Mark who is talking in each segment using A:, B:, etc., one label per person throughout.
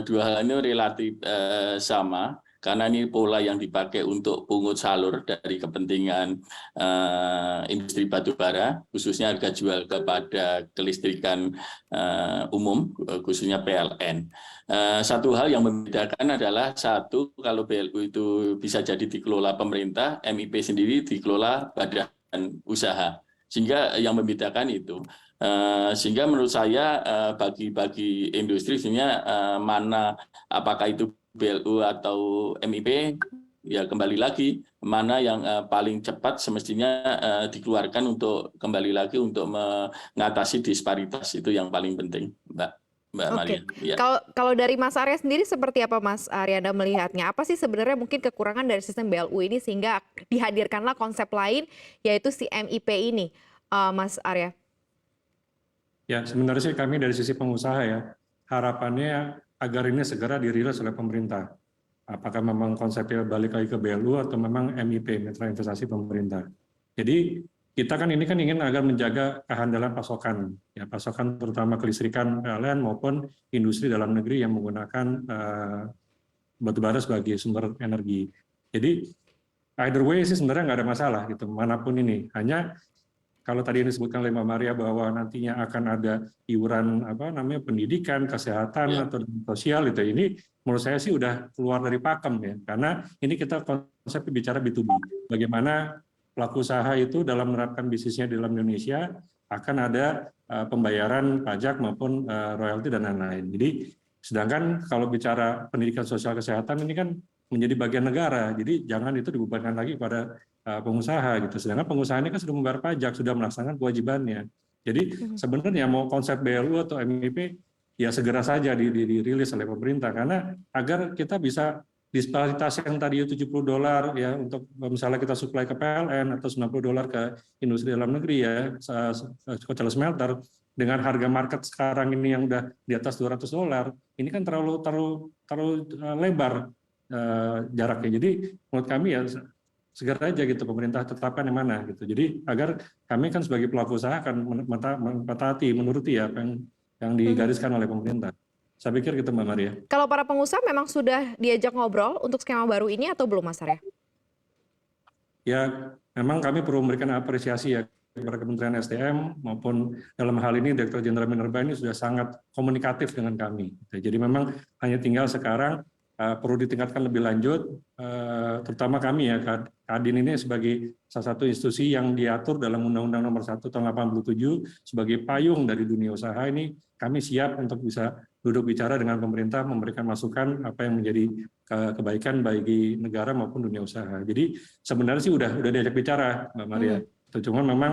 A: dua hal ini relatif sama, karena ini pola yang dipakai untuk pungut salur dari kepentingan industri batubara, khususnya harga jual kepada kelistrikan umum, khususnya PLN. Satu hal yang membedakan adalah satu, kalau BLU itu bisa jadi dikelola pemerintah, MIP sendiri dikelola badan usaha. Sehingga yang membedakan itu. Sehingga menurut saya bagi industri sebenarnya mana apakah itu BLU atau MIP, ya kembali lagi mana yang paling cepat semestinya dikeluarkan untuk kembali lagi untuk mengatasi disparitas, itu yang paling penting, Mbak Maria. Ya.
B: Kalau dari Mas Arya sendiri seperti apa Mas Arya Anda melihatnya? Apa sih sebenarnya mungkin kekurangan dari sistem BLU ini sehingga dihadirkanlah konsep lain yaitu si MIP ini, Mas Arya?
C: Ya, sebenarnya sih kami dari sisi pengusaha ya, harapannya agar ini segera dirilis oleh pemerintah. Apakah memang konsepnya balik lagi ke BLU atau memang MIP, Mitra Investasi Pemerintah. Jadi kita kan ini kan ingin agar menjaga kehandalan pasokan, ya pasokan terutama kelistrikan PLN maupun industri dalam negeri yang menggunakan batubara sebagai sumber energi. Jadi either way sih sebenarnya nggak ada masalah gitu, manapun ini. Hanya kalau tadi yang disebutkan oleh Mbak Maria bahwa nantinya akan ada iuran pendidikan, kesehatan atau sosial itu, ini menurut saya sih udah keluar dari pakem ya, karena ini kita konsep bicara B2B. Bagaimana pelaku usaha itu dalam menerapkan bisnisnya di dalam Indonesia akan ada pembayaran pajak maupun royalti dan lain-lain. Jadi sedangkan kalau bicara pendidikan sosial kesehatan ini kan menjadi bagian negara, jadi jangan itu dibebankan lagi pada pengusaha gitu. Sedangkan pengusaha ini kan sudah membayar pajak, sudah melaksanakan kewajibannya. Jadi sebenarnya mau konsep BLU atau MIP ya segera saja dirilis oleh pemerintah, karena agar kita bisa disparitas yang tadi $70 ya untuk misalnya kita suplai ke PLN atau $90 ke industri dalam negeri ya, kocal smelter, dengan harga market sekarang ini yang udah di atas $200, ini kan terlalu lebar jaraknya. Jadi menurut kami ya segera aja gitu pemerintah tetapkan yang mana gitu. Jadi agar kami kan sebagai pelaku usaha akan menuruti apa yang digariskan oleh pemerintah. Saya pikir gitu Mbak Maria.
B: Kalau para pengusaha memang sudah diajak ngobrol untuk skema baru ini atau belum Mas Arya?
C: Ya, memang kami perlu memberikan apresiasi ya kepada Kementerian SDM maupun dalam hal ini Direktur Jenderal Minerba ini sudah sangat komunikatif dengan kami. Jadi memang hanya tinggal sekarang perlu ditingkatkan lebih lanjut, terutama kami ya, Kadin ini sebagai salah satu institusi yang diatur dalam Undang-Undang Nomor 1 Tahun 87 sebagai payung dari dunia usaha ini, kami siap untuk bisa duduk bicara dengan pemerintah, memberikan masukan apa yang menjadi kebaikan bagi negara maupun dunia usaha. Jadi sebenarnya sih udah diajak bicara, Mbak Maria. Cuman memang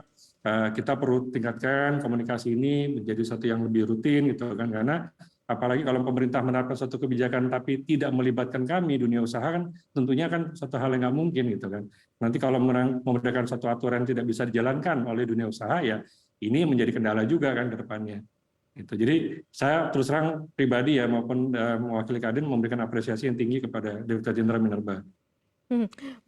C: kita perlu tingkatkan komunikasi ini menjadi satu yang lebih rutin gitu kan, karena apalagi kalau pemerintah menerapkan suatu kebijakan tapi tidak melibatkan kami dunia usaha kan tentunya kan suatu hal yang nggak mungkin gitu kan. Nanti kalau memberikan suatu aturan yang tidak bisa dijalankan oleh dunia usaha ya ini menjadi kendala juga kan ke depannya. Gitu. Jadi saya terus terang pribadi ya maupun mewakili Kadin memberikan apresiasi yang tinggi kepada Direktur Jenderal Minerba.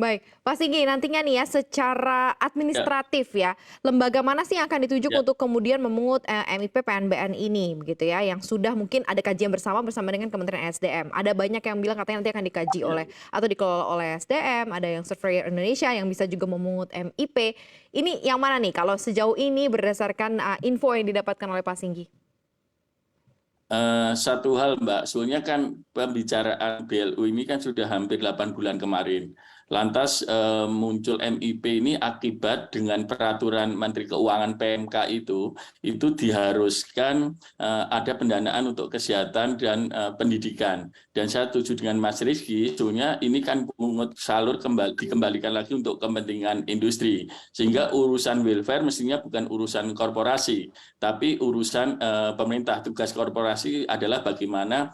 B: Baik, Pak Singgi, nantinya nih ya secara administratif ya, lembaga mana sih yang akan ditunjuk untuk kemudian memungut MIP PNBN ini, begitu ya, yang sudah mungkin ada kajian bersama dengan Kementerian SDM. Ada banyak yang bilang katanya nanti akan dikaji oleh atau dikelola oleh SDM, ada yang Surveyor Indonesia yang bisa juga memungut MIP. Ini yang mana nih kalau sejauh ini berdasarkan info yang didapatkan oleh Pak Singgi?
A: Satu hal Mbak, soalnya kan pembicaraan BLU ini kan sudah hampir 8 bulan kemarin. Lantas muncul MIP ini akibat dengan peraturan Menteri Keuangan PMK itu diharuskan ada pendanaan untuk kesehatan dan pendidikan. Dan saya setuju dengan Mas Rizky, soalnya ini kan pungut salur dikembalikan lagi untuk kepentingan industri. Sehingga urusan welfare mestinya bukan urusan korporasi, tapi urusan pemerintah. Tugas korporasi adalah bagaimana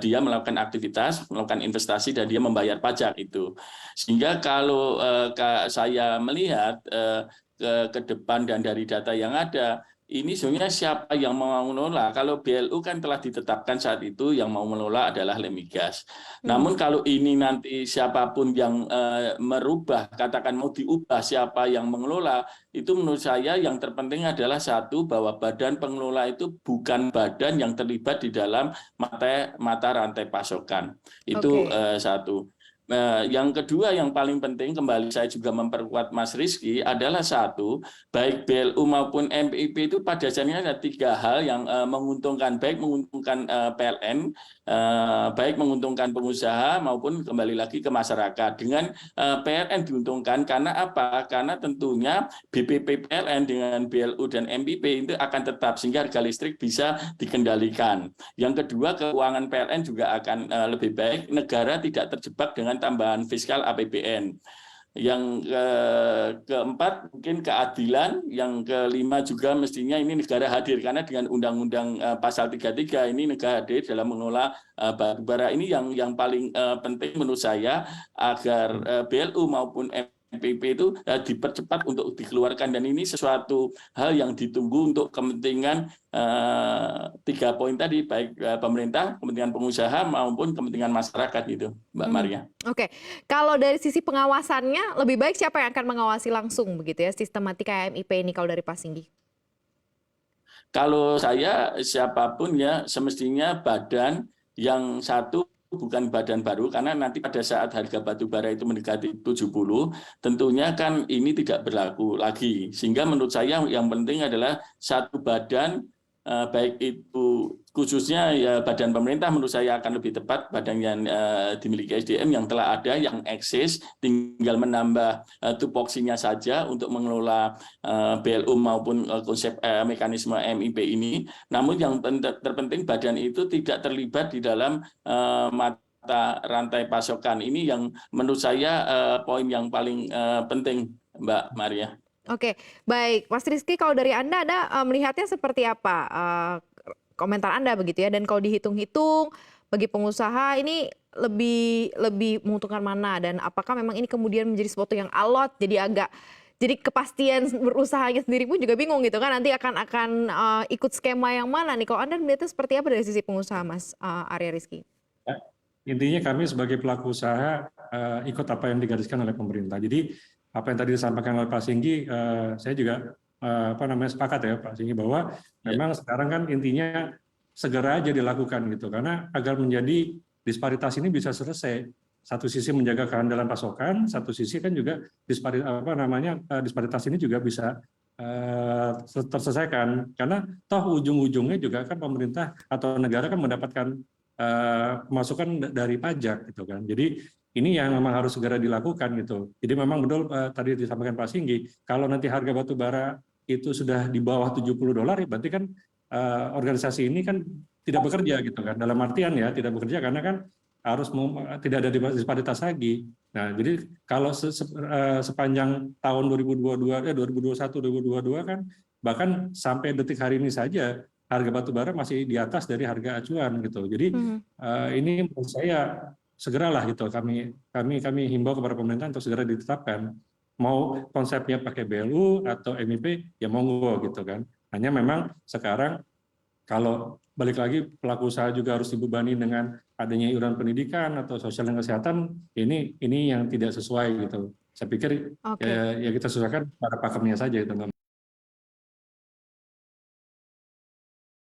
A: dia melakukan aktivitas, melakukan investasi, dan dia membayar pajak itu. Sehingga kalau saya melihat ke depan dan dari data yang ada, ini sebenarnya siapa yang mau mengelola? Kalau BLU kan telah ditetapkan saat itu yang mau mengelola adalah Lemigas. Namun kalau ini nanti siapapun yang merubah, katakan mau diubah siapa yang mengelola, itu menurut saya yang terpenting adalah satu, bahwa badan pengelola itu bukan badan yang terlibat di dalam mata rantai pasokan. Itu
B: Oke.
A: satu. Yang kedua yang paling penting, kembali saya juga memperkuat Mas Rizky, adalah satu, baik BLU maupun MIP itu pada dasarnya ada tiga hal yang menguntungkan, baik menguntungkan PLN, baik menguntungkan pengusaha maupun kembali lagi ke masyarakat. Dengan PLN diuntungkan karena apa? Karena tentunya BPP PLN dengan BLU dan MIP itu akan tetap, sehingga harga listrik bisa dikendalikan. Yang kedua, keuangan PLN juga akan lebih baik, negara tidak terjebak dengan tambahan fiskal APBN. Yang keempat mungkin keadilan, yang kelima juga mestinya ini negara hadir, karena dengan Undang-Undang Pasal 33 ini negara hadir dalam mengelola batubara. Ini yang paling penting menurut saya, agar BLU maupun MPP itu dipercepat untuk dikeluarkan, dan ini sesuatu hal yang ditunggu untuk kepentingan tiga poin tadi, baik pemerintah, kepentingan pengusaha maupun kepentingan masyarakat gitu, Mbak Maria.
B: Oke, kalau dari sisi pengawasannya lebih baik siapa yang akan mengawasi langsung begitu ya sistematika MIP ini kalau dari Pak Singgi?
A: Kalau saya siapapun ya semestinya badan yang satu bukan badan baru, karena nanti pada saat harga batu bara itu mendekati 70, tentunya kan ini tidak berlaku lagi. Sehingga menurut saya yang penting adalah satu badan, baik itu khususnya ya badan pemerintah, menurut saya akan lebih tepat badan yang dimiliki SDM yang telah ada, yang eksis, tinggal menambah tupoksinya saja untuk mengelola BLU maupun konsep mekanisme MIP ini. Namun yang terpenting badan itu tidak terlibat di dalam mata rantai pasokan. Ini yang menurut saya poin yang paling penting, Mbak Maria.
B: Oke, baik. Mas Rizky, kalau dari Anda melihatnya seperti apa komentar Anda begitu ya? Dan kalau dihitung-hitung bagi pengusaha ini lebih menguntungkan mana? Dan apakah memang ini kemudian menjadi sesuatu yang alot, jadi kepastian berusahanya sendiri pun juga bingung gitu kan? Nanti akan ikut skema yang mana nih? Kalau Anda melihatnya seperti apa dari sisi pengusaha, Mas Arya Rizky?
C: Intinya kami sebagai pelaku usaha ikut apa yang digariskan oleh pemerintah. Jadi apa yang tadi disampaikan oleh Pak Singgi, saya juga sepakat ya Pak Singgi, bahwa memang sekarang kan intinya segera aja dilakukan gitu, karena agar menjadi disparitas ini bisa selesai. Satu sisi menjaga keandalan pasokan, satu sisi kan juga disparitas ini juga bisa terselesaikan, karena toh ujung-ujungnya juga kan pemerintah atau negara kan mendapatkan pemasukan dari pajak gitu kan. Jadi ini yang memang harus segera dilakukan gitu. Jadi memang betul tadi disampaikan Pak Singgi, kalau nanti harga batu bara itu sudah di bawah $70, ya berarti kan organisasi ini kan tidak bekerja gitu kan. Dalam artian ya tidak bekerja karena kan harus tidak ada disparitas lagi. Nah, jadi kalau sepanjang tahun 2021 2022 kan, bahkan sampai detik hari ini saja harga batu bara masih di atas dari harga acuan gitu. Jadi ini menurut saya segeralah gitu, kami himbau kepada pemerintah untuk segera ditetapkan. Mau konsepnya pakai BLU atau MIP ya monggo gitu kan. Hanya memang sekarang kalau balik lagi pelaku usaha juga harus dibebani dengan adanya iuran pendidikan atau sosial dan kesehatan, ini yang tidak sesuai gitu. Saya pikir ya kita sesuaikan pada pakemnya saja itu.